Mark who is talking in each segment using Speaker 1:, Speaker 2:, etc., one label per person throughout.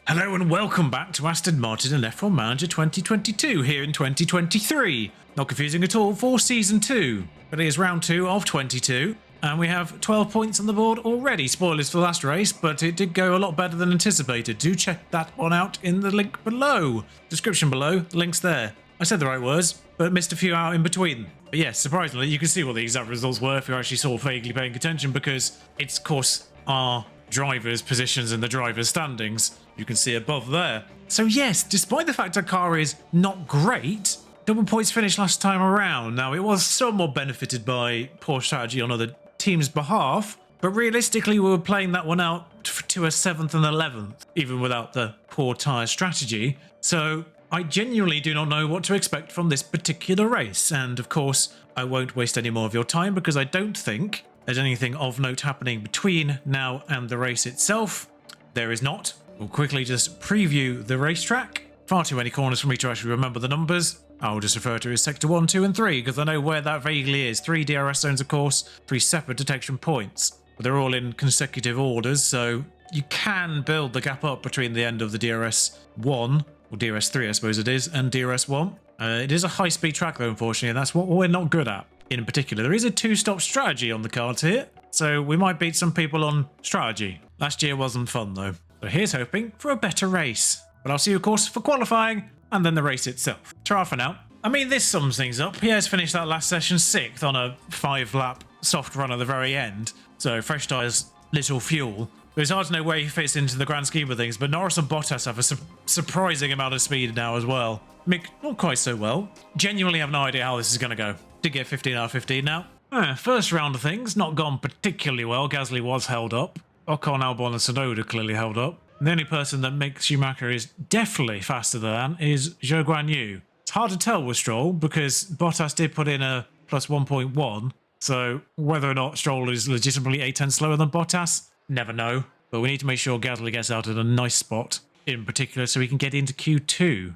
Speaker 1: Hello and welcome back to Aston Martin and F1 Manager 2022 here in 2023. Not confusing at all for Season 2, but it is round 2 of 22 and we have 12 points on the board already. Spoilers for the last race, but it did go a lot better than anticipated. Do check that one out in the link below. Description below, the link's there. I said the right words, but missed a few out in between. But yes, surprisingly, you can see what the exact results were if you're actually sort of vaguely paying attention, because it's, of course, our drivers' positions in the drivers' standings. You can see above there. So yes, despite the fact our car is not great, double points finished last time around. Now, it was somewhat benefited by poor strategy on other teams' behalf, but realistically we were playing that one out to a 7th and 11th, even without the poor tyre strategy. So I genuinely do not know what to expect from this particular race, and of course I won't waste any more of your time because I don't think there's anything of note happening between now and the race itself. There is not. We'll quickly just preview the racetrack. Far too many corners for me to actually remember the numbers. I'll just refer to it as Sector 1, 2 and 3 because I know where that vaguely is. 3 DRS zones, of course, 3 separate detection points. But they're all in consecutive orders, so you can build the gap up between the end of the DRS 1, or DRS 3 I suppose it is, and DRS 1. It is a high-speed track though, unfortunately, and that's what we're not good at. In particular, there is a 2-stop strategy on the cards here, so we might beat some people on strategy. Last year wasn't fun though. So here's hoping for a better race. But I'll see you, of course, for qualifying and then the race itself. Ta-ra for now. I mean, this sums things up. Pierre's finished that last session 6th on a 5-lap soft run at the very end. So fresh tyres, little fuel. But it's hard to know where he fits into the grand scheme of things. But Norris and Bottas have a surprising amount of speed now as well. Mick, not quite so well. Genuinely have no idea how this is going to go. Did get 15 out of 15 now. First round of things, not gone particularly well. Gasly was held up. Ocon, Albon and Tsunoda clearly held up. The only person that Mick Schumacher is definitely faster than is Zhou Guanyu. It's hard to tell with Stroll because Bottas did put in a plus 1.1. So whether or not Stroll is legitimately 8 tenths slower than Bottas, never know. But we need to make sure Gasly gets out at a nice spot in particular so we can get into Q2.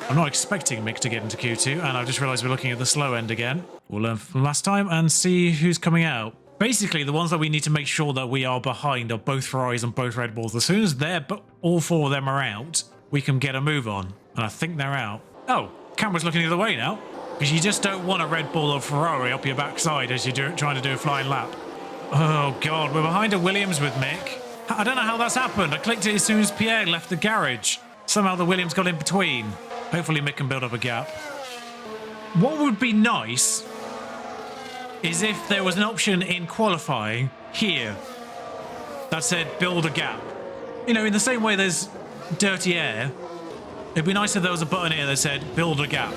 Speaker 1: I'm not expecting Mick to get into Q2, and I've just realised we're looking at the slow end again. We'll learn from last time and see who's coming out. Basically, the ones that we need to make sure that we are behind are both Ferraris and both Red Bulls. As soon as all 4 of them are out, we can get a move on. And I think they're out. Oh, camera's looking the other way now. Because you just don't want a Red Bull or Ferrari up your backside as you're trying to do a flying lap. Oh, God, we're behind a Williams with Mick. I don't know how that's happened. I clicked it as soon as Pierre left the garage. Somehow the Williams got in between. Hopefully Mick can build up a gap. What would be nice is if there was an option in qualifying here that said build a gap. You know, in the same way there's dirty air, it'd be nice if there was a button here that said build a gap,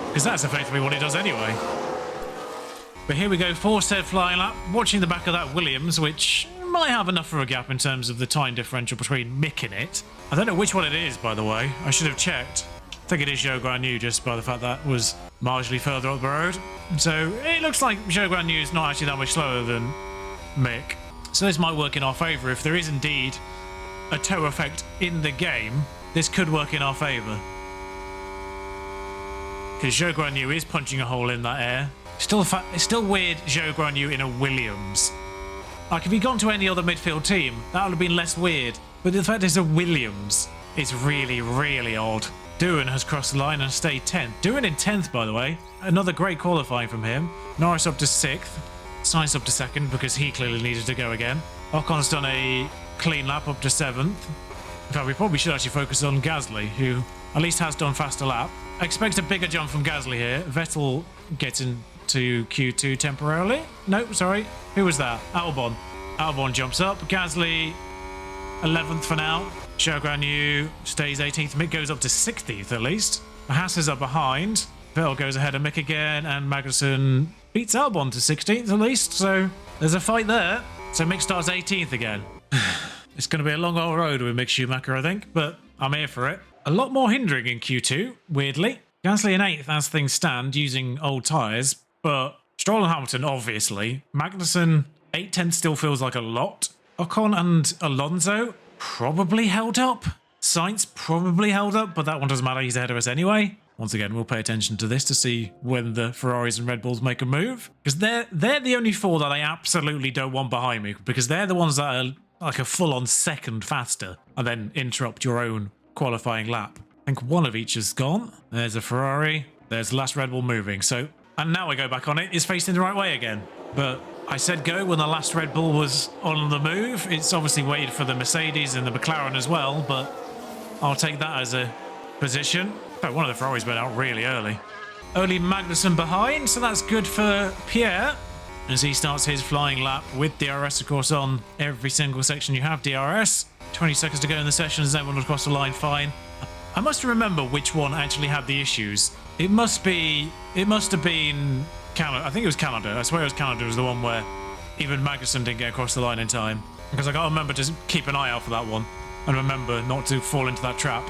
Speaker 1: because that's effectively what it does anyway. But here we go, 4 said flying lap, watching the back of that Williams, which might have enough for a gap in terms of the time differential between Mick and it. I don't know which one it is, by the way. I should have checked. I think it is Zhou Guanyu, just by the fact that was marginally further up the road. So it looks like Zhou Guanyu is not actually that much slower than Mick. So this might work in our favour. If there is indeed a tow effect in the game, this could work in our favour. Because Zhou Guanyu is punching a hole in that air. It's still weird Zhou Guanyu in a Williams. Like if he'd gone to any other midfield team, that would have been less weird. But the fact it's a Williams, it's really, really odd. Doohan has crossed the line and stayed 10th. Doohan in 10th, by the way. Another great qualifying from him. Norris up to 6th. Sainz up to 2nd because he clearly needed to go again. Ocon's done a clean lap up to 7th. In fact, we probably should actually focus on Gasly, who at least has done faster lap. I expect a bigger jump from Gasly here. Vettel gets into Q2 temporarily. Nope, sorry. Who was that? Albon. Albon jumps up. Gasly 11th for now. Zhou Guanyu stays 18th. Mick goes up to 60th at least. Haas is up behind. Vettel goes ahead of Mick again, and Magnussen beats Albon to 16th at least. So there's a fight there. So Mick starts 18th again. It's going to be a long old road with Mick Schumacher, I think, but I'm here for it. A lot more hindering in Q2, weirdly. Gasly in 8th as things stand, using old tyres, but Stroll and Hamilton, obviously. Magnussen, 8 tenths still feels like a lot. Ocon and Alonso probably held up. Sainz probably held up, but that one doesn't matter. He's ahead of us anyway. Once again, we'll pay attention to this to see when the Ferraris and Red Bulls make a move. Because they're the only 4 that I absolutely don't want behind me. Because they're the ones that are like a full-on second faster and then interrupt your own qualifying lap. I think one of each is gone. There's a Ferrari. There's the last Red Bull moving. So, and now I go back on it. It's facing the right way again. But I said go when the last Red Bull was on the move. It's obviously waited for the Mercedes and the McLaren as well, but I'll take that as a position. In fact, one of the Ferraris went out really early. Only Magnussen behind, so that's good for Pierre as he starts his flying lap with DRS, of course, on every single section you have DRS. 20 seconds to go in the session as everyone across the line fine. I must remember which one actually had the issues. It must have been Canada. I think it was Canada. I swear it was Canada was the one where even Magnussen didn't get across the line in time. Because I got to remember to keep an eye out for that one and remember not to fall into that trap.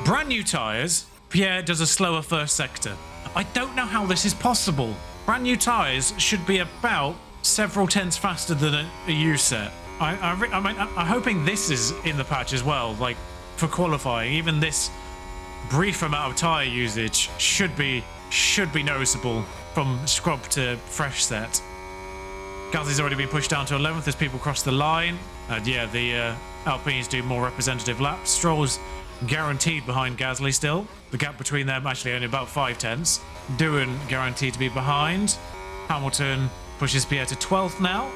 Speaker 1: Brand new tyres. Pierre does a slower first sector. I don't know how this is possible. Brand new tyres should be about several tenths faster than a used set. I'm hoping this is in the patch as well, like for qualifying. Even this brief amount of tyre usage should be noticeable from scrub to fresh set. Gasly's already been pushed down to 11th as people cross the line. Yeah, the Alpines do more representative laps. Stroll's guaranteed behind Gasly still. The gap between them actually only about 5 tenths. Doohan guaranteed to be behind. Hamilton pushes Pierre to 12th now.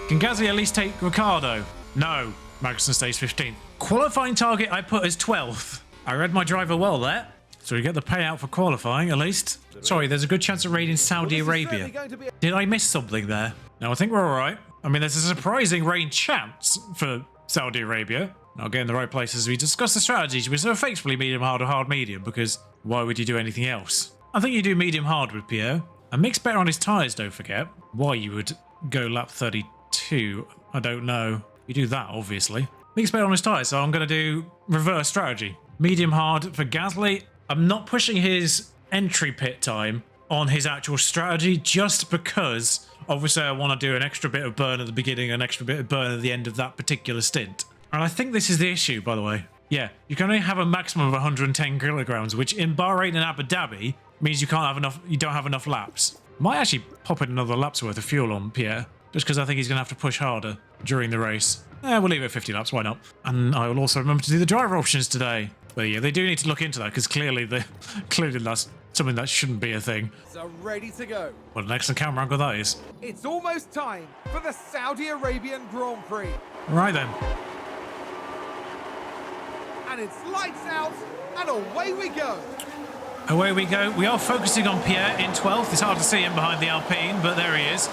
Speaker 1: Can Gasly at least take Ricciardo? No. Magnussen stays 15th. Qualifying target I put as 12th. I read my driver well there. So we get the payout for qualifying at least. Sorry, there's a good chance of raiding Saudi Arabia. Did I miss something there? No, I think we're all right. I mean, there's a surprising rain chance for Saudi Arabia. I'll get in the right place as we discuss the strategies. We're sort of faithfully medium hard or hard medium because why would you do anything else? I think you do medium hard with Pierre. And Mick's better on his tyres, don't forget. Why you would go lap 32, I don't know. You do that, obviously. Mick's better on his tyres, so I'm going to do reverse strategy. Medium hard for Gasly. I'm not pushing his entry pit time on his actual strategy just because obviously I want to do an extra bit of burn at the beginning, an extra bit of burn at the end of that particular stint. And I think this is the issue, by the way. Yeah, you can only have a maximum of 110 kilograms, which in Bahrain and Abu Dhabi means you don't have enough laps. Might actually pop in another lap's worth of fuel on Pierre, just because I think he's going to have to push harder during the race. We'll leave it at 50 laps, why not? And I will also remember to do the driver options today. But yeah, they do need to look into that, because clearly that's something that shouldn't be a thing.
Speaker 2: So ready to go.
Speaker 1: What an excellent camera angle that is.
Speaker 2: It's almost time for the Saudi Arabian Grand Prix.
Speaker 1: Right then.
Speaker 2: And it's lights out, and away we go.
Speaker 1: Away we go. We are focusing on Pierre in 12th. It's hard to see him behind the Alpine, but there he is.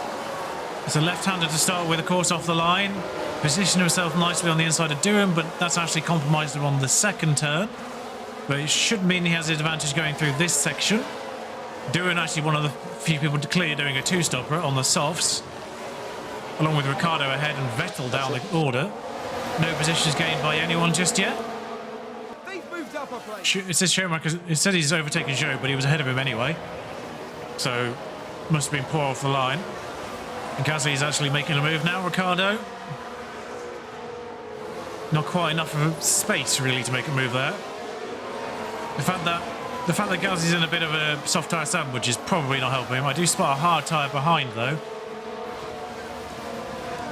Speaker 1: It's a left-hander to start with, of course, off the line. Positioned himself nicely on the inside of Doohan, but that's actually compromised him on the second turn. But it should mean he has the advantage going through this section. Doohan actually one of the few people to clear doing a two-stopper on the softs. Along with Ricciardo ahead and Vettel down the order. No positions gained by anyone just yet. It says Schumacher, it said he's overtaken Zhou, but he was ahead of him anyway. So, must have been poor off the line. And Gasly's actually making a move now, Ricciardo. Not quite enough of space, really, to make a move there. The fact that Gasly's in a bit of a soft tyre sandwich is probably not helping him. I do spot a hard tyre behind, though,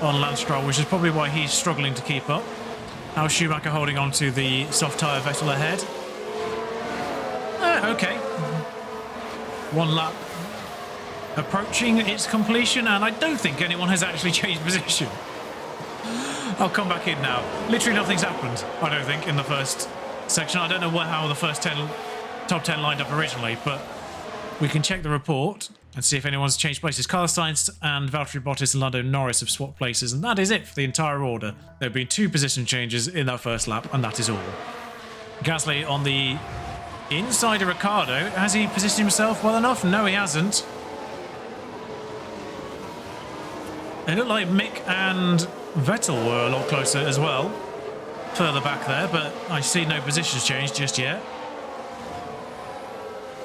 Speaker 1: on Lance Stroll, which is probably why he's struggling to keep up. Now Schumacher holding on to the soft tyre, Vettel ahead. Okay. One lap approaching its completion, and I don't think anyone has actually changed position. I'll come back in now. Literally nothing's happened, I don't think, in the first section. I don't know how the first top 10 lined up originally, but we can check the report and see if anyone's changed places. Carlos Sainz and Valtteri Bottas and Lando Norris have swapped places, and that is it for the entire order. There have been 2 position changes in that first lap, and that is all. Gasly on the inside of Ricciardo. Has he positioned himself well enough? No, he hasn't. It looked like Mick and Vettel were a lot closer as well. Further back there, but I see no positions change just yet.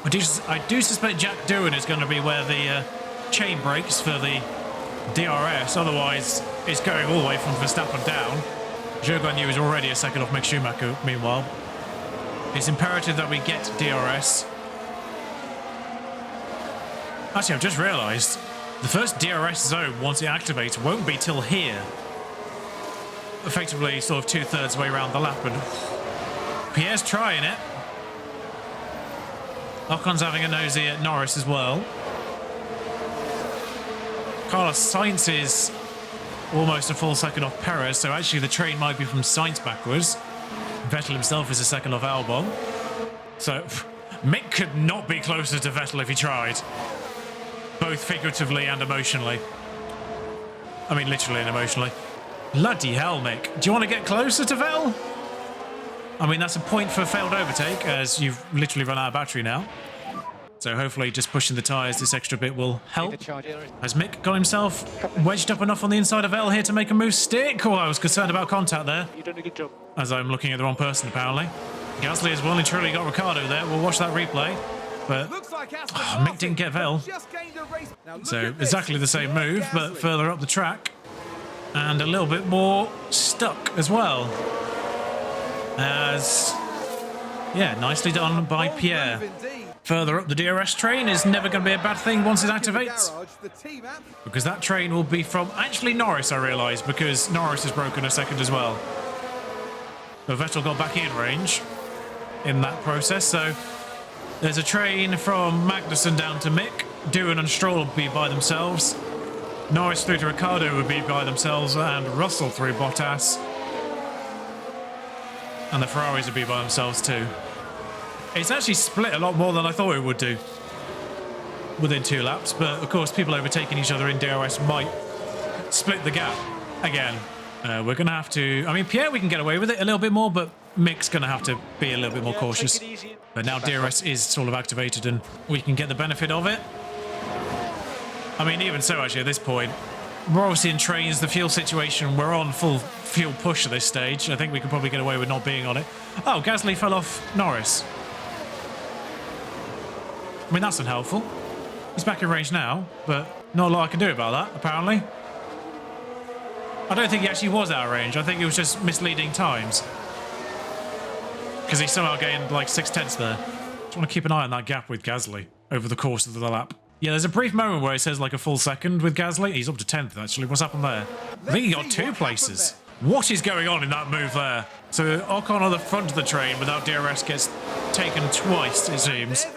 Speaker 1: I do suspect Jack Doohan is going to be where the chain breaks for the DRS. Otherwise, it's going all the way from Verstappen down. Zhou Guanyu is already a second off Mick Schumacher, meanwhile. It's imperative that we get DRS. Actually, I've just realised the first DRS zone, once it activates, won't be till here. effectively sort of 2/3 way around the lap, and Pierre's trying it. Ocon's having a nosy at Norris as well. Carlos Sainz is almost a full second off Perez, so actually the train might be from Sainz backwards. Vettel himself is a second off Albon. So Mick could not be closer to Vettel if he tried, both figuratively and emotionally. I mean, literally and emotionally. Bloody hell, Mick. Do you want to get closer to Vettel? I mean, that's a point for failed overtake, as you've literally run out of battery now. So hopefully just pushing the tyres this extra bit will help. Has Mick got himself wedged up enough on the inside of L here to make a move stick? Oh, I was concerned about contact there.
Speaker 3: You've done a good job.
Speaker 1: As I'm looking at the wrong person, apparently. Gasly has well and truly got Ricciardo there. We'll watch that replay. But Mick didn't get Vettel. So exactly the same move, but further up the track. And a little bit more stuck as well. As, yeah, nicely done by Pierre. Further up the DRS train is never going to be a bad thing once it activates. Because that train will be from actually Norris, I realise, because Norris has broken a second as well. But Vettel got back in range in that process, so there's a train from Magnussen down to Mick. Doohan and Stroll will be by themselves. Norris through to Ricciardo would be by themselves, and Russell through Bottas. And the Ferraris would be by themselves too. It's actually split a lot more than I thought it would do within 2 laps, but of course people overtaking each other in DRS might split the gap again. We're going to have to... I mean, Pierre, we can get away with it a little bit more, but Mick's going to have to be a little bit more cautious. But now DRS is sort of activated and we can get the benefit of it. I mean, even so, actually, at this point, we're obviously in trains, the fuel situation, we're on full fuel push at this stage. I think we can probably get away with not being on it. Oh, Gasly fell off Norris. I mean, that's unhelpful. He's back in range now, but not a lot I can do about that, apparently. I don't think he actually was out of range. I think it was just misleading times. Because he somehow gained like 6/10 there. Just want to keep an eye on that gap with Gasly over the course of the lap. Yeah, there's a brief moment where it says like a full second with Gasly. He's up to 10th, actually. What's happened there? I think he got 2 places. What is going on in that move there? So Ocon on the front of the train without DRS gets taken twice, it seems.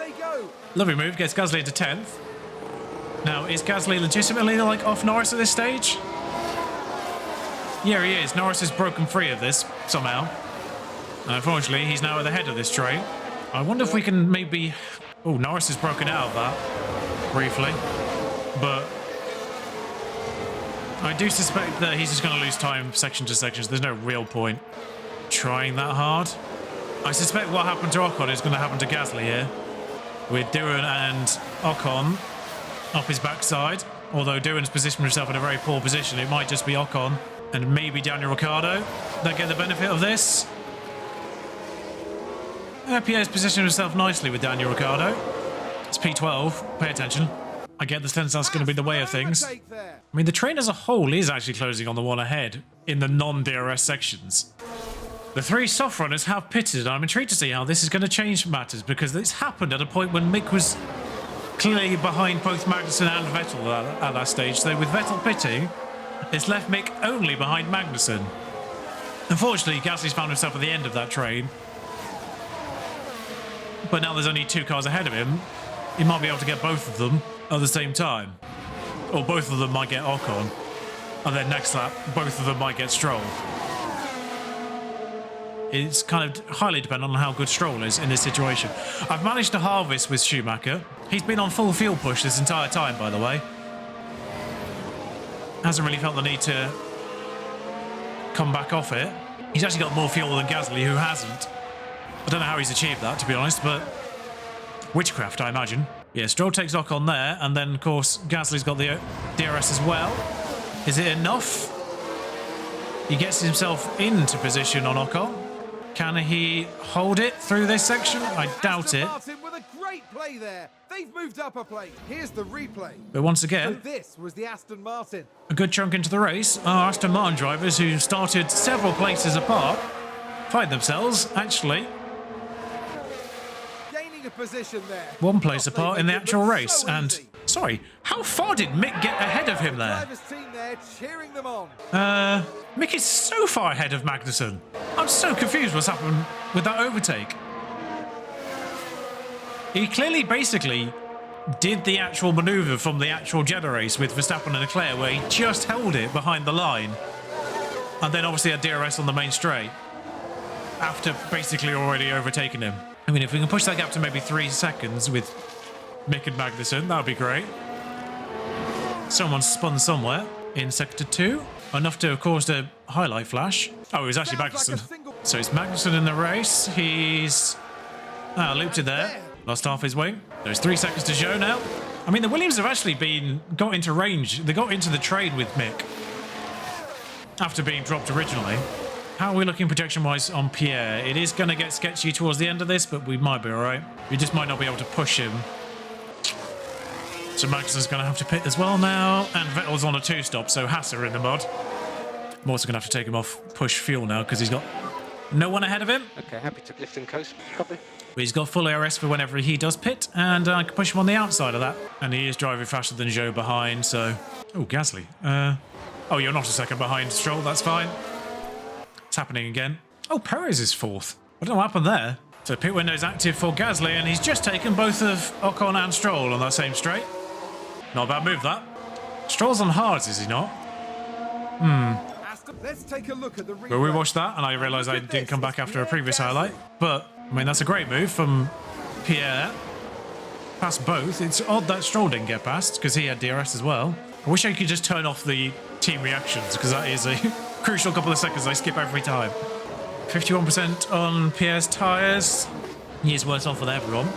Speaker 1: Lovely move, gets Gasly into 10th. Now, is Gasly legitimately like off Norris at this stage? Yeah, he is. Norris has broken free of this somehow. And unfortunately, he's now at the head of this train. I wonder if we can maybe... Oh, Norris has broken out of that briefly. But I do suspect that he's just going to lose time section to section. There's no real point trying that hard. I suspect what happened to Ocon is going to happen to Gasly here, with Doohan and Ocon up his backside. Although Doohan's positioned himself in a very poor position, it might just be Ocon and maybe Daniel Ricciardo that get the benefit of this. Pierre's positioned himself nicely with Daniel Ricciardo. It's P12, pay attention. I get the sense that's going to be the way of things. I mean, the train as a whole is actually closing on the one ahead in the non-DRS sections. The 3 soft runners have pitted, and I'm intrigued to see how this is going to change matters, because this happened at a point when Mick was clearly behind both Magnussen and Vettel at that stage. So with Vettel pitting, it's left Mick only behind Magnussen. Unfortunately, Gasly's found himself at the end of that train. But now there's only 2 cars ahead of him. He might be able to get both of them at the same time. Or both of them might get Ocon. And then next lap, both of them might get Stroll. It's kind of highly dependent on how good Stroll is in this situation. I've managed to harvest with Schumacher. He's been on full fuel push this entire time, by the way. Hasn't really felt the need to come back off it. He's actually got more fuel than Gasly, who hasn't. I don't know how he's achieved that, to be honest, but witchcraft, I imagine. Yeah, Stroll takes Ocon there, and then, of course, Gasly's got the DRS as well. Is it enough? He gets himself into position on Ocon. Can he hold it through this section? I doubt it.
Speaker 2: Martin with a great play there. They've moved up a place. Here's the replay.
Speaker 1: But once again,
Speaker 2: So this was the Aston Martin.
Speaker 1: a good chunk into the race, our Aston Martin drivers, who started several places apart, find themselves, actually,
Speaker 2: Gaining a position there.
Speaker 1: one place
Speaker 2: Not they
Speaker 1: apart in the
Speaker 2: make it
Speaker 1: actual
Speaker 2: look
Speaker 1: race.
Speaker 2: so
Speaker 1: And
Speaker 2: easy.
Speaker 1: Sorry, how far did Mick get ahead of him there?
Speaker 2: Driver's team there cheering them on.
Speaker 1: Mick is so far ahead of Magnussen. I'm so confused what's happened with that overtake. He clearly basically did the actual manoeuvre from the actual Jeddah race with Verstappen and Leclerc, where he just held it behind the line and then obviously had DRS on the main straight after basically already overtaking him. I mean, if we can push that gap to maybe 3 seconds with Mick and Magnussen, that would be great. Someone spun somewhere in sector 2. Enough to have caused a highlight flash. Oh, it was actually Magnussen. So it's Magnussen in the race. He's looped it there. Lost half his wing. There's 3 seconds to show now. I mean, the Williams have actually got into range. They got into the trade with Mick after being dropped originally. How are we looking projection-wise on Pierre? It is going to get sketchy towards the end of this, but we might be all right. We just might not be able to push him. So Magnussen's going to have to pit as well now. And Vettel's on a 2-stop, so Haas are in the mud. I'm also going to have to take him off push fuel now because he's got no one ahead of him.
Speaker 3: Okay, happy to lift and coast. Copy.
Speaker 1: But he's got full ARS for whenever he does pit, and I can push him on the outside of that. And he is driving faster than Zhou behind, so... Oh, Gasly. Oh, you're not a second behind Stroll, that's fine. It's happening again. Oh, Perez is 4th. I don't know what happened there. So pit window's active for Gasly, and he's just taken both of Ocon and Stroll on that same straight. Not a bad move, that. Stroll's on hards, is he not?
Speaker 2: Aston, let's take a look at the replay.
Speaker 1: Well, we watched that, and I realised I didn't come back after a previous highlight. But, I mean, that's a great move from Pierre. Past both. It's odd that Stroll didn't get past, because he had DRS as well. I wish I could just turn off the team reactions, because that is a crucial couple of seconds I skip every time. 51% on Pierre's tyres. He is worse off with everyone,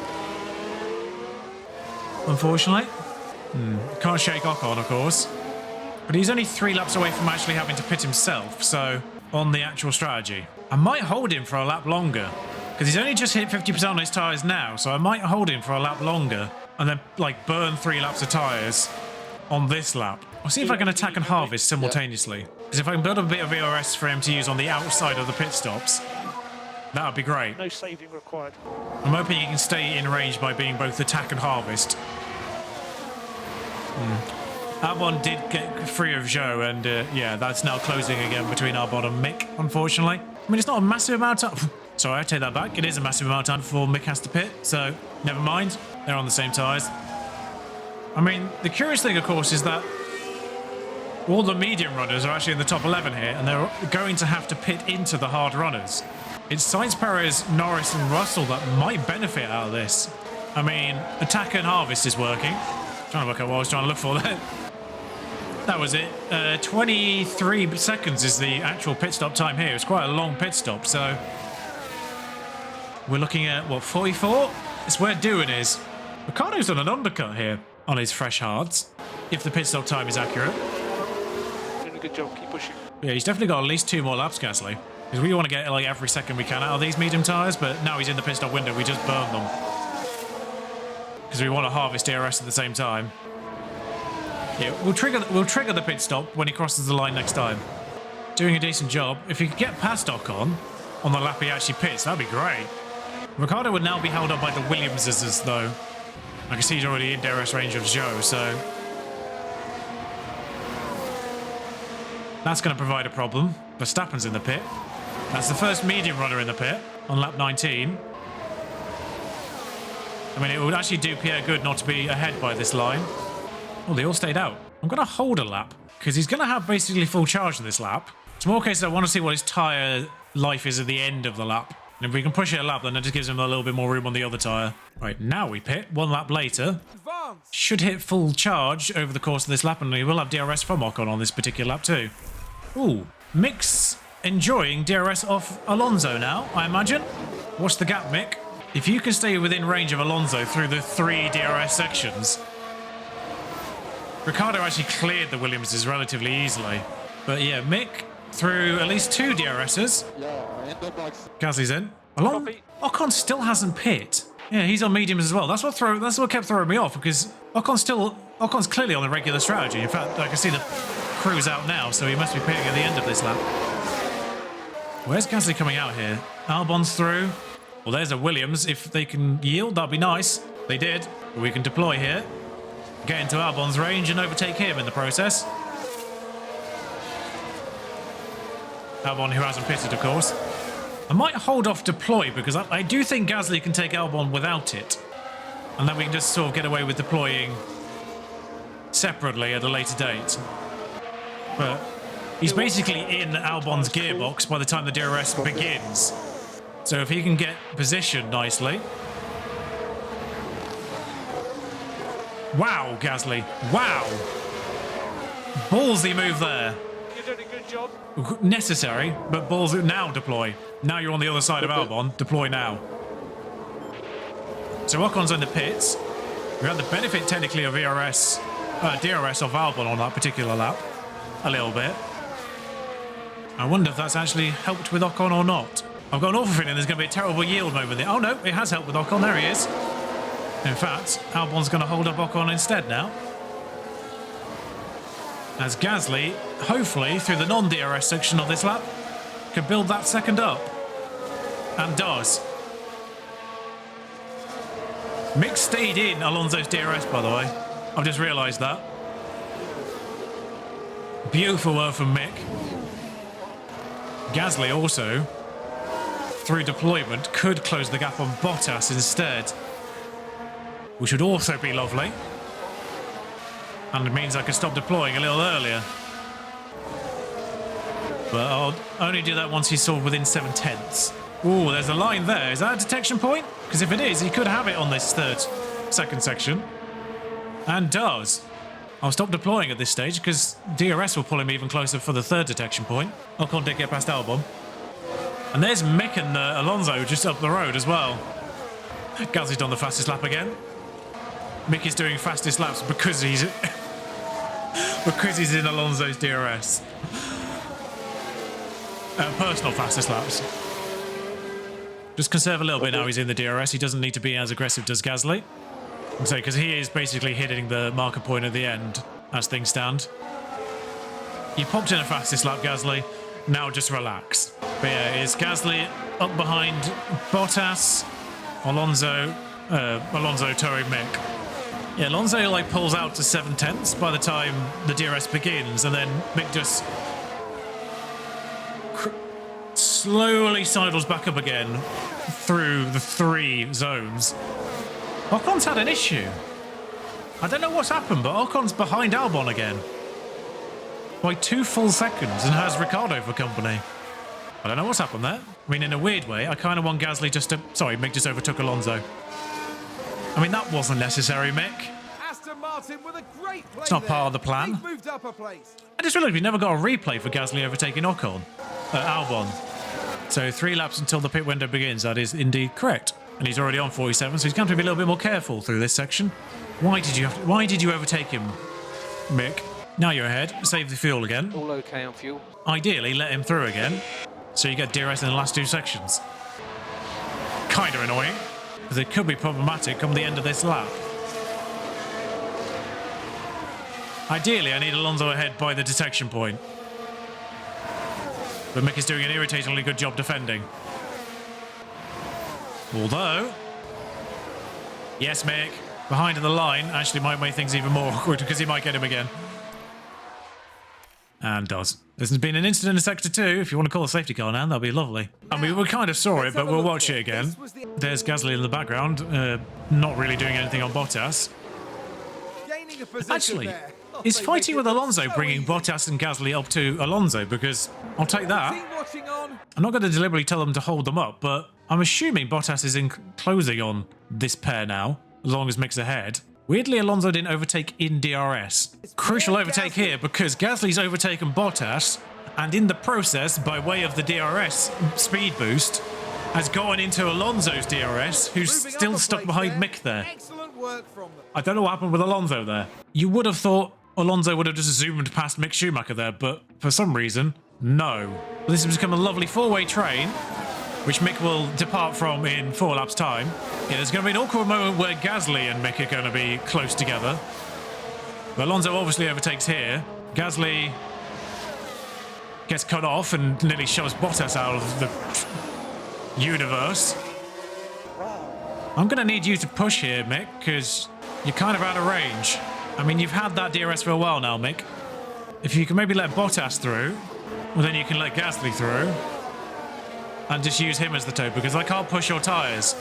Speaker 1: unfortunately. Can't shake Ocon, of course. But he's only 3 laps away from actually having to pit himself, so on the actual strategy. I might hold him for a lap longer, because he's only just hit 50% on his tyres now, so I might hold him for a lap longer and then, like, burn 3 laps of tyres on this lap. I'll see if I can attack and harvest simultaneously. Because if I can build up a bit of ERS for him to use on the outside of the pit stops, that would be great.
Speaker 3: No saving required.
Speaker 1: I'm hoping he can stay in range by being both attack and harvest. Albon did get free of Zhou, and yeah, that's now closing again between Albon and Mick, unfortunately. I mean, it's not a massive amount of time. Sorry, I take that back. It is a massive amount of time before Mick has to pit, so never mind. They're on the same tyres. I mean, the curious thing, of course, is that all the medium runners are actually in the top 11 here, and they're going to have to pit into the hard runners. It's Sainz, Perez, Norris, and Russell that might benefit out of this. I mean, attack and harvest is working. Trying to work out what I was trying to look for there. That was it. 23 seconds is the actual pit stop time here. It's quite a long pit stop, so we're looking at, what, 44? It's where Doohan is. Ricciardo's done an undercut here on his fresh hards, if the pit stop time is accurate.
Speaker 3: Doing a good job. Keep pushing.
Speaker 1: Yeah, he's definitely got at least 2 more laps, Gasly. Because we want to get like every second we can out of these medium tyres, but now he's in the pit stop window, we just burn them. Because we want to harvest DRS at the same time. Yeah, we'll trigger the pit stop when he crosses the line next time. Doing a decent job. If he could get past Ocon on the lap he actually pits, that'd be great. Ricciardo would now be held up by the Williamses, though. I can see he's already in DRS range of Zhou, so that's going to provide a problem. Verstappen's in the pit. That's the first medium runner in the pit on lap 19. I mean, it would actually do Pierre good not to be ahead by this line. Oh, they all stayed out. I'm going to hold a lap, because he's going to have basically full charge in this lap. It's more a case that I want to see what his tyre life is at the end of the lap. And if we can push it a lap, then it just gives him a little bit more room on the other tyre. Right, now we pit. 1 lap later. Should hit full charge over the course of this lap, and we will have DRS from Ocon on this particular lap too. Ooh, Mick's enjoying DRS off Alonso now, I imagine. What's the gap, Mick? If you can stay within range of Alonso through the 3 DRS sections. Ricciardo actually cleared the Williamses relatively easily. But yeah, Mick through at least 2 DRSs. Gasly's in. Ocon still hasn't pit. Yeah, he's on mediums as well. That's what kept throwing me off, because Ocon's clearly on the regular strategy. In fact, I can see the crew's out now, so he must be pitting at the end of this lap. Where's Gasly coming out here? Albon's through. Well, there's a Williams. If they can yield, that'd be nice. They did. We can deploy here. get into Albon's range and overtake him in the process. Albon, who hasn't pitted, of course. I might hold off deploy because I do think Gasly can take Albon without it. And then we can just sort of get away with deploying separately at a later date. But he's basically in Albon's gearbox by the time the DRS begins. So if he can get positioned nicely. Wow, Gasly. Wow. Ballsy move there.
Speaker 3: You're doing a good job.
Speaker 1: Necessary, but ballsy. Now deploy. Now you're on the other side of Albon. Deploy now. So Ocon's in the pits. We had the benefit technically of DRS of Albon on that particular lap. A little bit. I wonder if that's actually helped with Ocon or not. I've got an awful feeling there's going to be a terrible yield moment there. Oh no, it has helped with Ocon. There he is. In fact, Albon's going to hold up Ocon instead now. As Gasly, hopefully, through the non-DRS section of this lap, can build that second up. And does. Mick stayed in Alonso's DRS, by the way. I've just realised that. Beautiful work from Mick. Gasly also, through deployment, could close the gap on Bottas instead. Which would also be lovely. And it means I can stop deploying a little earlier. But I'll only do that once he's sort of within 7/10. Ooh, there's a line there. Is that a detection point? Because if it is, he could have it on this second section. And does. I'll stop deploying at this stage because DRS will pull him even closer for the third detection point. Ocon did get past Albon. And there's Mick and Alonso just up the road as well. Gasly's done the fastest lap again. Mick is doing fastest laps because he's because he's in Alonso's DRS. Personal fastest laps. Just conserve a little bit now he's in the DRS. He doesn't need to be as aggressive, does Gasly. So, because he is basically hitting the marker point at the end as things stand. You popped in a fastest lap, Gasly. Now just relax. But yeah, it's Gasly up behind Bottas, Alonso towing Mick. Yeah, Alonso like pulls out to 7/10 by the time the DRS begins, and then Mick just slowly sidles back up again through the 3 zones. Ocon's had an issue. I don't know what's happened, but Ocon's behind Albon again by 2 full seconds and has Ricciardo for company. I don't know what's happened there. I mean, in a weird way, I kind of want Gasly just to... Sorry, Mick just overtook Alonso. I mean, that wasn't necessary, Mick.
Speaker 2: Aston Martin with a great play.
Speaker 1: It's not part of the plan.
Speaker 2: They've moved up a place.
Speaker 1: I just realised we never got a replay for Gasly overtaking Albon. So 3 laps until the pit window begins. That is indeed correct. And he's already on 47, so he's going to be a little bit more careful through this section. Why did you overtake him, Mick? Now you're ahead. Save the fuel again.
Speaker 3: All okay on fuel.
Speaker 1: Ideally, let him through again, so you get DRS in the last 2 sections. Kind of annoying, because it could be problematic come the end of this lap. Ideally, I need Alonso ahead by the detection point. But Mick is doing an irritatingly good job defending. Although, yes, Mick, behind in the line actually might make things even more awkward because he might get him again. And does. There's been an incident in Sector 2, if you want to call a safety car now, that'd be lovely. I mean, we kind of saw it, but we'll watch it again. There's Gasly in the background, not really doing anything on Bottas.
Speaker 2: Gaining a position
Speaker 1: Actually,
Speaker 2: there.
Speaker 1: is
Speaker 2: They
Speaker 1: fighting
Speaker 2: make
Speaker 1: with
Speaker 2: it
Speaker 1: Alonso
Speaker 2: so
Speaker 1: bringing
Speaker 2: easy.
Speaker 1: Bottas and Gasly up to Alonso? Because I'll take that.
Speaker 2: Team watching on.
Speaker 1: I'm not going to deliberately tell them to hold them up, but I'm assuming Bottas is closing on this pair now, as long as Mick's ahead. Weirdly, Alonso didn't overtake in DRS. Crucial overtake here because Gasly's overtaken Bottas, and in the process, by way of the DRS speed boost, has gone into Alonso's DRS, who's
Speaker 2: Moving
Speaker 1: still
Speaker 2: up a
Speaker 1: stuck
Speaker 2: place
Speaker 1: behind Mick there.
Speaker 2: Excellent work from them.
Speaker 1: I don't know what happened with Alonso there. You would have thought Alonso would have just zoomed past Mick Schumacher there, but for some reason, no. This has become a lovely 4-way train, which Mick will depart from in 4 laps' time. Yeah, there's going to be an awkward moment where Gasly and Mick are going to be close together. But Alonso obviously overtakes here. Gasly gets cut off and nearly shoves Bottas out of the universe. I'm going to need you to push here, Mick, because you're kind of out of range. I mean, you've had that DRS for a while now, Mick. If you can maybe let Bottas through, well, then you can let Gasly through and just use him as the tow, because I can't push your tyres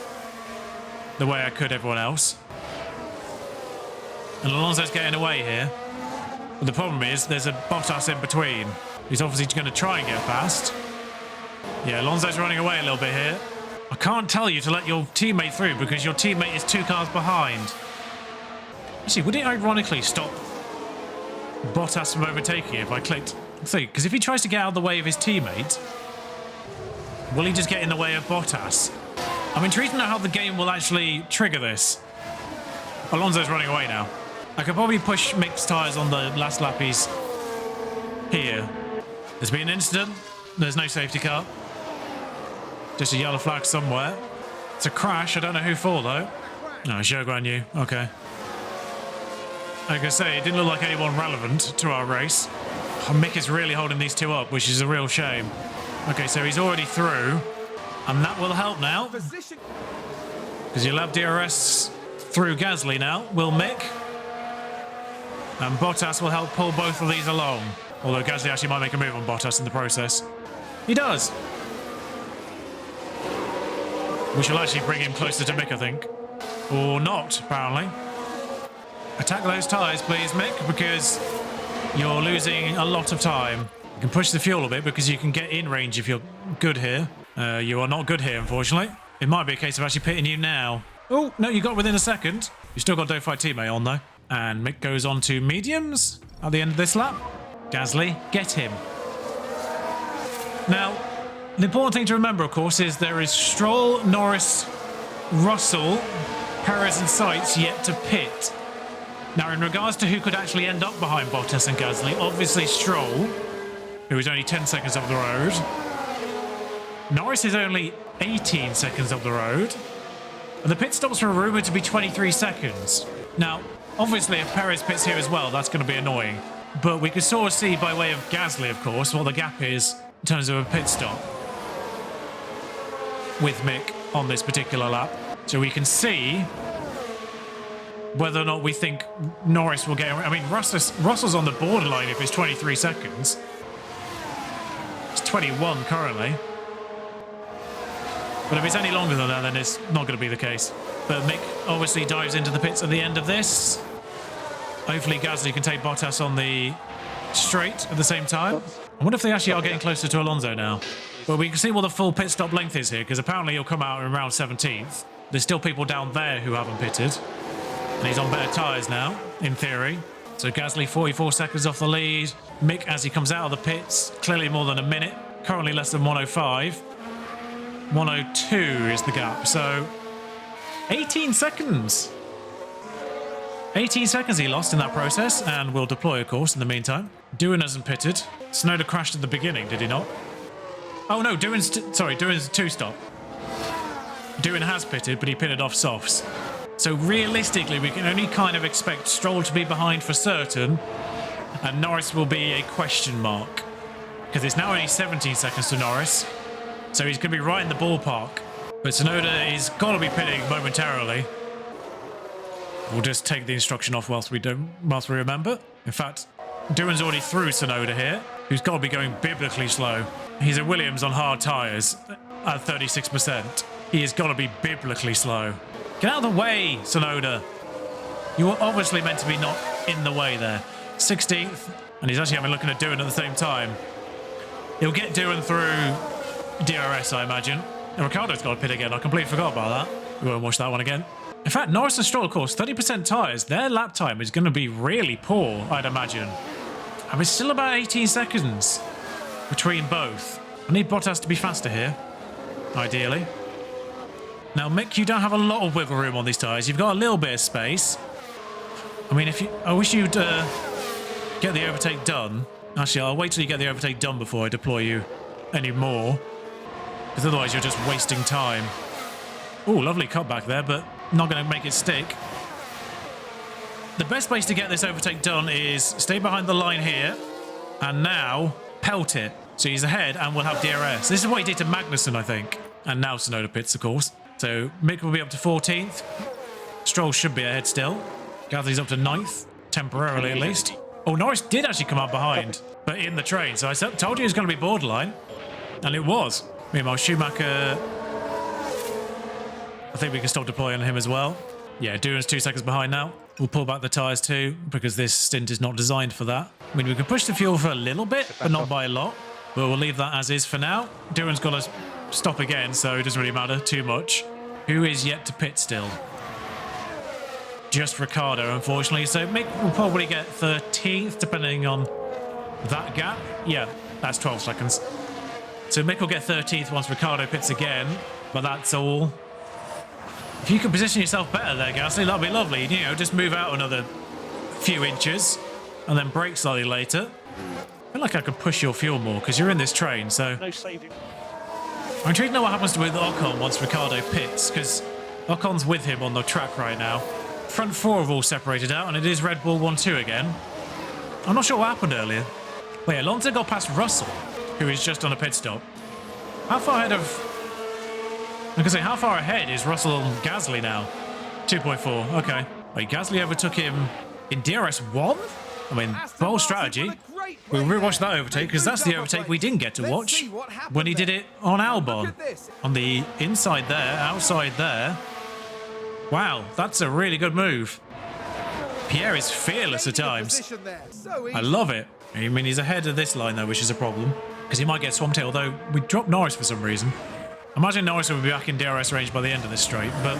Speaker 1: the way I could everyone else. And Alonso's getting away here. But the problem is there's a Bottas in between. He's obviously going to try and get past. Yeah, Alonso's running away a little bit here. I can't tell you to let your teammate through because your teammate is 2 cars behind. Actually, would it ironically stop Bottas from overtaking if I clicked? See, because if he tries to get out of the way of his teammate, will he just get in the way of Bottas? I'm intrigued to know how the game will actually trigger this. Alonso's running away now. I could probably push Mick's tyres on the last lap he's here. There's been an incident. There's no safety car. Just a yellow flag somewhere. It's a crash. I don't know who for, though. No, Shogun you. Okay. Like I say, it didn't look like anyone relevant to our race. Oh, Mick is really holding these two up, which is a real shame. Okay, so he's already through. And that will help now. Because you'll have DRS through Gasly now, will Mick. And Bottas will help pull both of these along. Although Gasly actually might make a move on Bottas in the process. He does. Which will actually bring him closer to Mick, I think. Or not, apparently. Attack those tyres, please, Mick, because you're losing a lot of time. You can push the fuel a bit because you can get in range if you're good here. You are not good here, unfortunately. It might be a case of actually pitting you now. Oh, no, you got within a second. You still got Don't Fight teammate on, though. And Mick goes on to mediums at the end of this lap. Gasly, get him. Now, the important thing to remember, of course, is there is Stroll, Norris, Russell, Perez and Sainz yet to pit. Now, in regards to who could actually end up behind Bottas and Gasly, obviously Stroll, who is only 10 seconds up the road. Norris is only 18 seconds up the road. And the pit stops are rumoured to be 23 seconds. Now, obviously, if Perez pits here as well, that's going to be annoying. But we could sort of see, by way of Gasly, of course, what the gap is in terms of a pit stop with Mick on this particular lap. So we can see whether or not we think Norris will get... I mean, Russell's on the borderline if it's 23 seconds. It's 21 currently. But if it's any longer than that, then it's not going to be the case. But Mick obviously dives into the pits at the end of this. Hopefully Gasly can take Bottas on the straight at the same time. I wonder if they actually are getting closer to Alonso now. But we can see what the full pit stop length is here, because apparently he'll come out in around 17th. There's still people down there who haven't pitted. And he's on better tyres now, in theory. So Gasly 44 seconds off the lead. Mick, as he comes out of the pits, clearly more than a minute. Currently less than 105. 102 is the gap. So 18 seconds. 18 seconds he lost in that process, and will deploy, of course, in the meantime. Doohan hasn't pitted. Tsunoda crashed at the beginning, did he not? Oh no, Doohan's two-stop. Doohan has pitted, but he pitted off softs. So realistically, we can only kind of expect Stroll to be behind for certain, and Norris will be a question mark. Because it's now only 17 seconds to Norris, so he's going to be right in the ballpark. But Tsunoda is got to be pitting momentarily. We'll just take the instruction off whilst we remember. In fact, Doohan's already through Tsunoda here, who's got to be going biblically slow. He's a Williams on hard tyres at 36%. He has got to be biblically slow. Get out of the way, Tsunoda. You were obviously meant to be not in the way there. 16th, and he's actually having looking at Doohan at the same time. He'll get Doohan through DRS, I imagine. And Ricciardo's got to pit again. I completely forgot about that. We won't watch that one again. In fact, Norris and Stroll, of course, 30% tyres. Their lap time is going to be really poor, I'd imagine. And it's still about 18 seconds between both. I need Bottas to be faster here, ideally. Now, Mick, you don't have a lot of wiggle room on these tyres. You've got a little bit of space. I mean, I wish you'd get the overtake done. Actually, I'll wait till you get the overtake done before I deploy you any more. Because otherwise you're just wasting time. Oh, lovely cutback there, but not going to make it stick. The best place to get this overtake done is stay behind the line here, and now pelt it. So he's ahead, and we'll have DRS. This is what he did to Magnussen, I think. And now Tsunoda pits, of course. So Mick will be up to 14th. Stroll should be ahead still. Gasly's up to 9th. temporarily at least. Oh, Norris did actually come up behind, but in the train. So I told you it was going to be borderline, and it was. Meanwhile, Schumacher, I think we can stop deploying on him as well. Yeah, Duran's 2 seconds behind now. We'll pull back the tyres too, because this stint is not designed for that. I mean, we can push the fuel for a little bit, but not by a lot. But we'll leave that as is for now. Duran's got to stop again, so it doesn't really matter too much. Who is yet to pit still? Just Ricciardo, unfortunately. So Mick will probably get 13th, depending on that gap. Yeah, that's 12 seconds. So Mick will get 13th once Ricciardo pits again, but that's all. If you could position yourself better there, Gasly, that'd be lovely. You know, just move out another few inches and then brake slightly later. I feel like I could push your fuel more because you're in this train, so...
Speaker 3: No saving.
Speaker 1: I'm intrigued to know what happens with Ocon once Ricciardo pits, because Ocon's with him on the track right now. Front four have all separated out, and it is Red Bull 1-2 again. I'm not sure what happened earlier. Wait, Alonso got past Russell, who is just on a pit stop. How far ahead of... I can say, how far ahead is Russell and Gasly now? 2.4, okay. Wait, Gasly overtook him in DRS1? I mean, bold strategy. We'll rewatch that overtake, because that's the overtake we didn't get to watch when he did it on Albon. On the inside there, outside there. Wow, that's a really good move. Pierre is fearless at times. I love it. I mean, he's ahead of this line, though, which is a problem, because he might get swamped here, although we dropped Norris for some reason. I imagine Norris will be back in DRS range by the end of this straight, but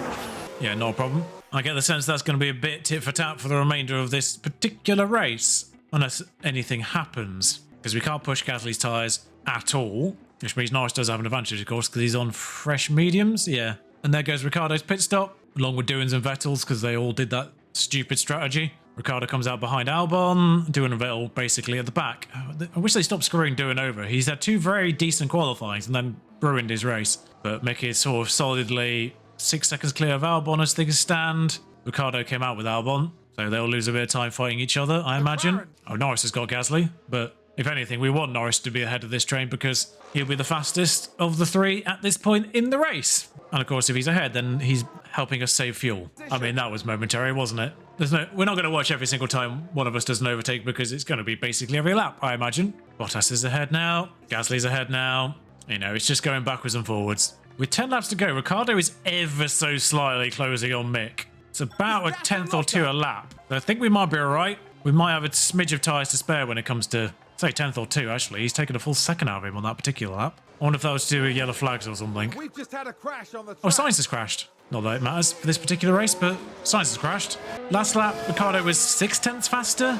Speaker 1: yeah, no problem. I get the sense that's going to be a bit tit for tat for the remainder of this particular race, unless anything happens, because we can't push Gasly's tyres at all, which means Norris does have an advantage, of course, because he's on fresh mediums. Yeah, and there goes Ricciardo's pit stop, along with Duran's and Vettel's, because they all did that stupid strategy. Ricciardo comes out behind Albon, Duran and Vettel basically at the back. I wish they stopped screwing Duran over. He's had 2 very decent qualifyings and then ruined his race. But Mick is sort of solidly 6 seconds clear of Albon as things stand. Ricciardo came out with Albon, so they'll lose a bit of time fighting each other, I imagine. Oh, Norris has got Gasly, but if anything, we want Norris to be ahead of this train because he'll be the fastest of the 3 at this point in the race. And of course, if he's ahead, then he's helping us save fuel. I mean, that was momentary, wasn't it? We're not going to watch every single time one of us does an overtake because it's going to be basically every lap, I imagine. Bottas is ahead now. Gasly's ahead now. You know, it's just going backwards and forwards. With 10 laps to go, Ricciardo is ever so slightly closing on Mick. It's about a 10th or 2 a lap. So I think we might be all right. We might have a smidge of tyres to spare when it comes to, say, 10th or 2, actually. He's taken a full second out of him on that particular lap. I wonder if that was to do with yellow flags or something.
Speaker 2: We've just had a crash on the track.
Speaker 1: Oh, Sainz has crashed. Not that it matters for this particular race, but Sainz has crashed. Last lap, Ricciardo was 6/10 faster.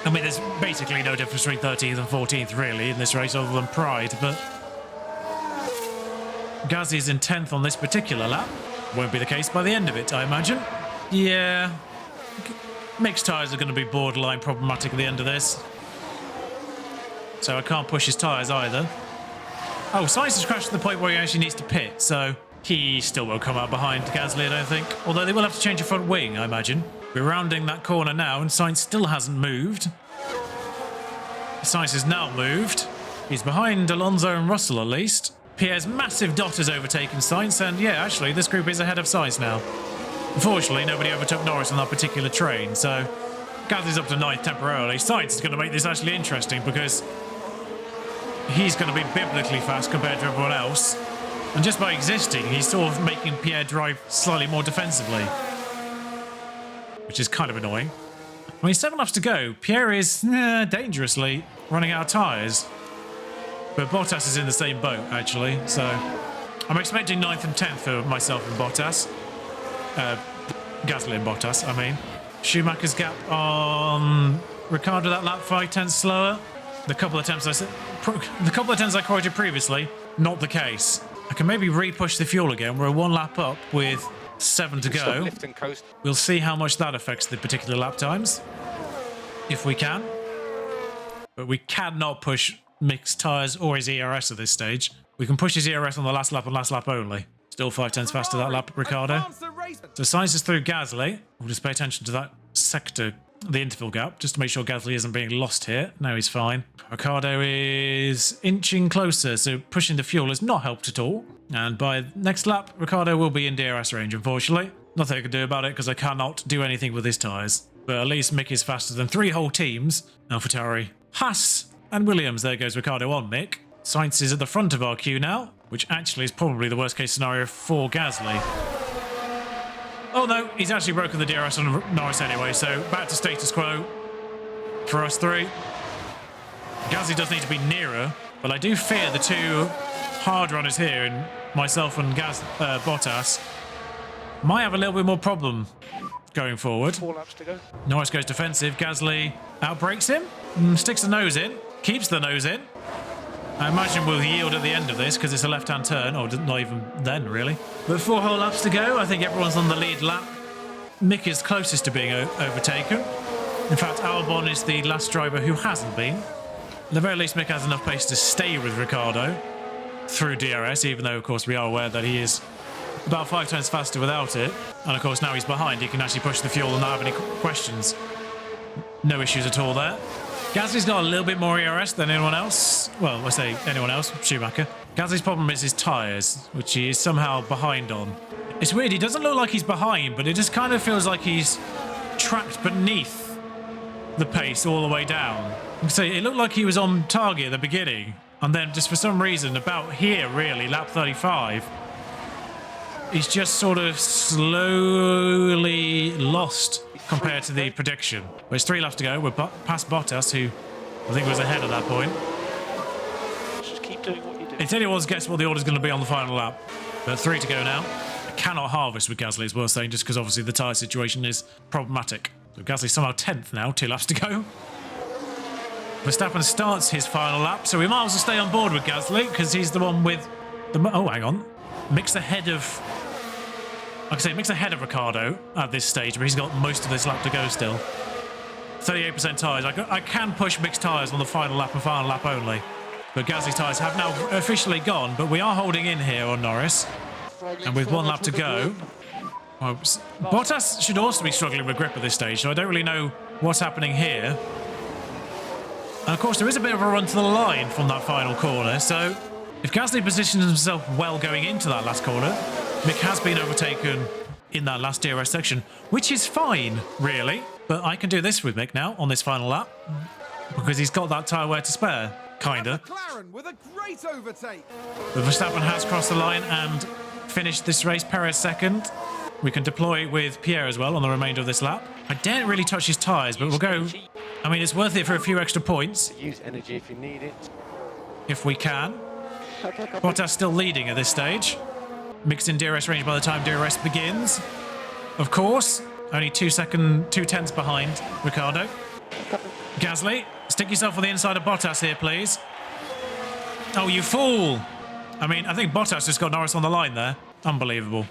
Speaker 1: I mean, there's basically no difference between 13th and 14th, really, in this race, other than pride, but Gasly's in 10th on this particular lap. Won't be the case by the end of it, I imagine. Yeah. Mixed tyres are going to be borderline problematic at the end of this. So I can't push his tyres either. Oh, Sainz has crashed to the point where he actually needs to pit, so he still won't come out behind Gasly, I don't think. Although they will have to change a front wing, I imagine. We're rounding that corner now, and Sainz still hasn't moved. Sainz has now moved. He's behind Alonso and Russell, at least. Pierre's massive dot has overtaken Sainz, and yeah, actually, this group is ahead of Sainz now. Unfortunately, nobody overtook Norris on that particular train, so Gasly's up to 9th temporarily. Sainz is going to make this actually interesting because he's going to be biblically fast compared to everyone else. And just by existing, he's sort of making Pierre drive slightly more defensively, which is kind of annoying. I mean, 7 laps to go. Pierre is dangerously running out of tyres. But Bottas is in the same boat, actually. So I'm expecting 9th and 10th for myself and Bottas. Gasly and Bottas, I mean. Schumacher's gap on Ricciardo that lap, 5/10 slower. The couple of attempts I quoted previously, not the case. I can maybe re-push the fuel again. We're 1 lap up with 7 to go. We'll see how much that affects the particular lap times, if we can. But we cannot push mixed tyres or his ERS at this stage. We can push his ERS on the last lap and last lap only. Still 5/10 faster that lap, Ricciardo. So Sainz is through Gasly. We'll just pay attention to that sector, the interval gap, just to make sure Gasly isn't being lost here. No, he's fine. Ricciardo is inching closer, so pushing the fuel has not helped at all. And by next lap, Ricciardo will be in DRS range, unfortunately. Nothing I can do about it because I cannot do anything with his tyres. But at least Mick is faster than 3 whole teams. AlphaTauri, Haas, and Williams. There goes Ricciardo on Mick. Sainz is at the front of our queue now, which actually is probably the worst case scenario for Gasly. Oh no, he's actually broken the DRS on Norris anyway, so back to status quo for us 3. Gasly does need to be nearer, but I do fear the 2 hard runners here, and myself and Bottas might have a little bit more problem going forward.
Speaker 3: 4 laps to go.
Speaker 1: Norris goes defensive. Gasly outbrakes him, sticks the nose in, keeps the nose in. I imagine we'll yield at the end of this because it's a left-hand turn, or not even then, really. But 4 whole laps to go. I think everyone's on the lead lap. Mick is closest to being overtaken. In fact, Albon is the last driver who hasn't been. At the very least, Mick has enough pace to stay with Ricciardo through DRS, even though, of course, we are aware that he is about 5 times faster without it. And, of course, now he's behind. He can actually push the fuel and not have any questions. No issues at all there. Gasly's got a little bit more ERS than anyone else. Well, I say anyone else, Schumacher. Gasly's problem is his tyres, which he is somehow behind on. It's weird, he doesn't look like he's behind, but it just kind of feels like he's tracked beneath the pace all the way down. So it looked like he was on target at the beginning, and then just for some reason, about here really, lap 35, he's just sort of slowly lost compared to the prediction. But it's 3 laps to go. We're past Bottas, who I think was ahead at that point.
Speaker 3: Just keep doing what you do.
Speaker 1: It's anyone's guess what the order's going to be on the final lap. But 3 to go now. I cannot harvest with Gasly, as well, saying, just because obviously the tyre situation is problematic. So Gasly's somehow 10th now, 2 laps to go. Verstappen starts his final lap, so we might as well stay on board with Gasly, because he's the one with the... Oh, hang on. Mick's ahead of... Like I say, Mick's ahead of Ricciardo at this stage, but he's got most of this lap to go still. 38% tyres. I can push Mick's tyres on the final lap and final lap only. But Gasly's tyres have now officially gone, but we are holding in here on Norris. And with 1 lap to go... Oh, Bottas should also be struggling with grip at this stage, so I don't really know what's happening here. And of course, there is a bit of a run to the line from that final corner, so if Gasly positions himself well going into that last corner, Mick has been overtaken in that last DRS section, which is fine, really. But I can do this with Mick now on this final lap because he's got that tyre wear to spare, kinda.
Speaker 2: McLaren with a great overtake.
Speaker 1: But Verstappen has crossed the line and finished this race. Perez second. We can deploy with Pierre as well on the remainder of this lap. I daren't really touch his tyres, but we'll go... I mean, it's worth it for a few extra points.
Speaker 3: Use energy if you need it.
Speaker 1: If we can. Bottas still leading at this stage. Mixed in DRS range by the time DRS begins. Of course, only 2 tenths behind Ricciardo. Gasly, stick yourself on the inside of Bottas here, please. Oh, you fool! I mean, I think Bottas just got Norris on the line there. Unbelievable.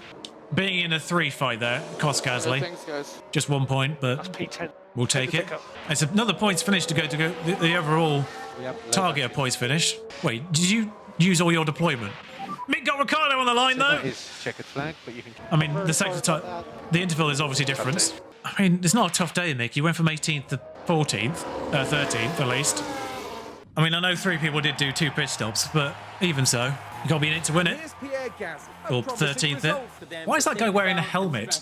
Speaker 1: Being in a 3 fight there cost Gasly. Just 1 point, but
Speaker 3: That's P10.
Speaker 1: we'll take it. It's another points finish to go the overall target of points finish. Wait, did you use all your deployment? Mick got Ricciardo on the line, though.
Speaker 3: That is checkered flag, but you can...
Speaker 1: I mean, the sector the interval is obviously different. I mean, it's not a tough day, Mick. You went from 18th to 14th, 13th at least. I mean, I know 3 people did do 2 pit stops, but even so, you got to be in it to win it. Or 13th it. Why is that guy wearing a helmet?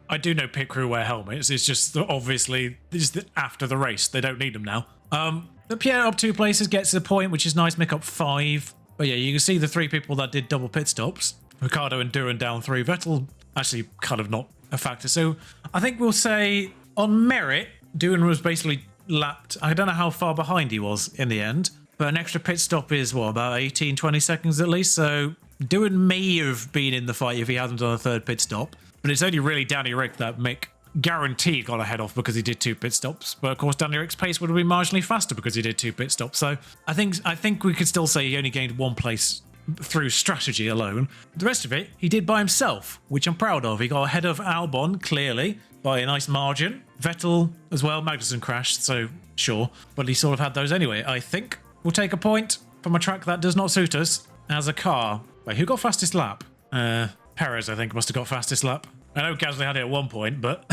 Speaker 1: I do know pit crew wear helmets. It's just that obviously just after the race. They don't need them now. But Pierre up 2 places gets the point, which is nice. Mick up 5. But yeah, you can see the 3 people that did double pit stops. Ricciardo and Duran down 3. Vettel actually kind of not a factor. So I think we'll say on merit, Duran was basically lapped. I don't know how far behind he was in the end. But an extra pit stop is, what, about 18, 20 seconds at least? So Duran may have been in the fight if he hadn't done a 3rd pit stop. But it's only really Danny Rick that Mick guaranteed got ahead off because he did 2 pit stops. But of course, Danny Rick's pace would have been marginally faster because he did 2 pit stops. So I think we could still say he only gained 1 place through strategy alone. The rest of it, he did by himself, which I'm proud of. He got ahead of Albon, clearly, by a nice margin. Vettel as well. Magnussen crashed, so sure. But he sort of had those anyway. I think we'll take a point from a track that does not suit us as a car. Wait, who got fastest lap? Perez, I think, must have got fastest lap. I know Gasly had it at 1 point, but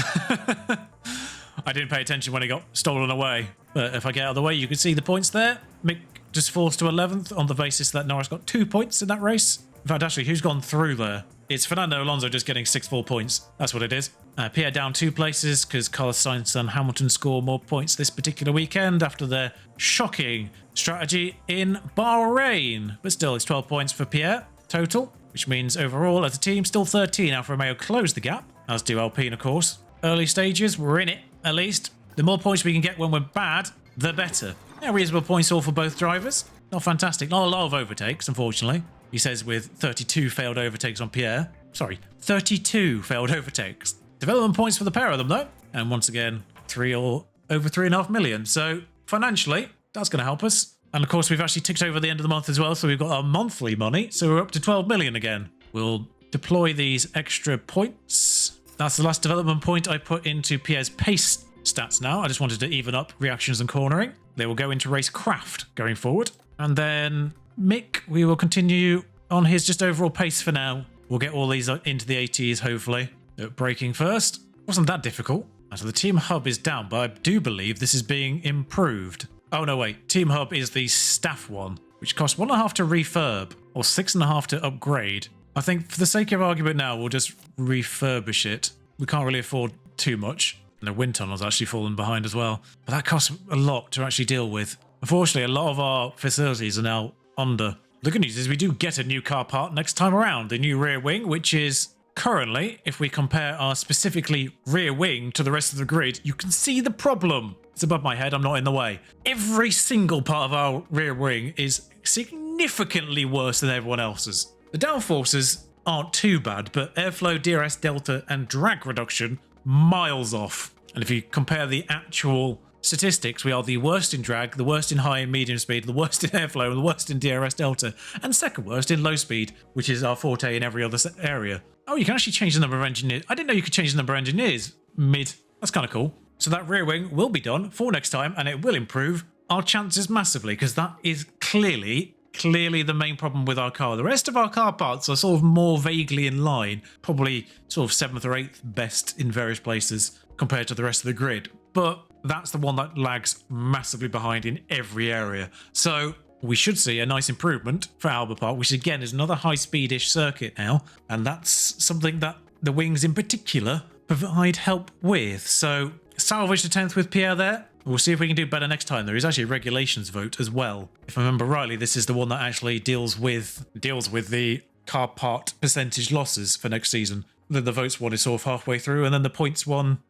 Speaker 1: I didn't pay attention when he got stolen away. But if I get out of the way, you can see the points there. Mick just falls to 11th on the basis that Norris got 2 points in that race. In fact, actually, who's gone through there? It's Fernando Alonso just getting 6 full points. That's what it is. Pierre down 2 places because Carlos Sainz and Hamilton score more points this particular weekend after their shocking strategy in Bahrain. But still, it's 12 points for Pierre total, which means overall as a team, still 13. Alfa Romeo closed the gap, as do Alpine, of course. Early stages, we're in it, at least. The more points we can get when we're bad, the better. Yeah, reasonable points all for both drivers. Not fantastic. Not a lot of overtakes, unfortunately. He says with 32 failed overtakes on Pierre. Sorry, 32 failed overtakes. Development points for the pair of them, though. And once again, over 3.5 million. So financially, that's going to help us. And of course, we've actually ticked over the end of the month as well. So we've got our monthly money. So we're up to 12 million again. We'll deploy these extra points. That's the last development point I put into Pierre's pace stats now. I just wanted to even up reactions and cornering. They will go into racecraft going forward. And then Mick, we will continue on his just overall pace for now. We'll get all these into the 80s, hopefully. Braking first. Wasn't that difficult. So the Team Hub is down, but I do believe this is being improved. Oh, no, wait. Team Hub is the staff one, which costs 1.5 to refurb or 6.5 to upgrade. I think for the sake of argument now, we'll just refurbish it. We can't really afford too much. And the wind tunnel's actually fallen behind as well. But that costs a lot to actually deal with. Unfortunately, a lot of our facilities are now under. The good news is we do get a new car part next time around, the new rear wing, which is currently, if we compare our specifically rear wing to the rest of the grid, you can see the problem. It's above my head, I'm not in the way. Every single part of our rear wing is significantly worse than everyone else's. The downforces aren't too bad, but airflow, DRS, delta, and drag reduction, miles off. And if you compare the actual statistics, we are the worst in drag, the worst in high and medium speed, the worst in airflow, the worst in DRS delta, and second worst in low speed, which is our forte in every other area. Oh, you can actually change the number of engineers. I didn't know you could change the number of engineers mid. That's kind of cool. So that rear wing will be done for next time, and it will improve our chances massively, because that is clearly the main problem with our car. The rest of our car parts are sort of more vaguely in line, probably sort of 7th or 8th best in various places compared to the rest of the grid. But that's the one that lags massively behind in every area. So we should see a nice improvement for Albert Park, which again is another high-speedish circuit now. And that's something that the wings in particular provide help with. So salvage the 10th with Pierre there. We'll see if we can do better next time. There is actually a regulations vote as well. If I remember rightly, this is the one that actually deals with the car part percentage losses for next season. Then the votes one is sort of halfway through, and then the points one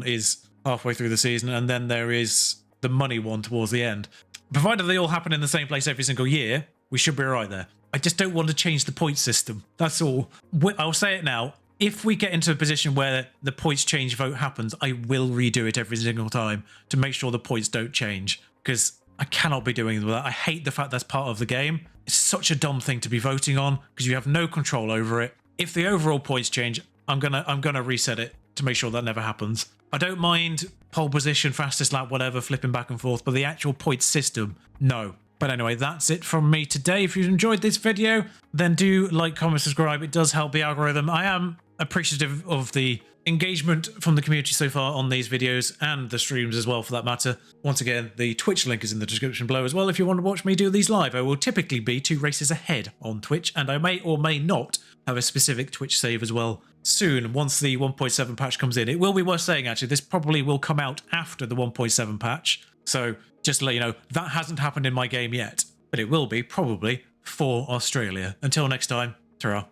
Speaker 1: is halfway through the season, and then there is the money one towards the end. Provided they all happen in the same place every single year, we should be right there. I just don't want to change the point system. That's all. I'll say it now. If we get into a position where the points change vote happens, I will redo it every single time to make sure the points don't change, because I cannot be doing that. I hate the fact that's part of the game. It's such a dumb thing to be voting on because you have no control over it. If the overall points change, I'm gonna reset it to make sure that never happens. I don't mind pole position, fastest lap, whatever, flipping back and forth, but the actual points system, no. But anyway, that's it from me today. If you've enjoyed this video, then do like, comment, subscribe. It does help the algorithm. I am appreciative of the engagement from the community so far on these videos and the streams as well, for that matter. Once again, the Twitch link is in the description below as well if you want to watch me do these live. I will typically be 2 races ahead on Twitch, and I may or may not have a specific Twitch save as well soon once the 1.7 patch comes in. It will be worth saying, actually, this probably will come out after the 1.7 patch, so just to let you know, that hasn't happened in my game yet, but it will be probably for Australia. Until next time, ta-ra.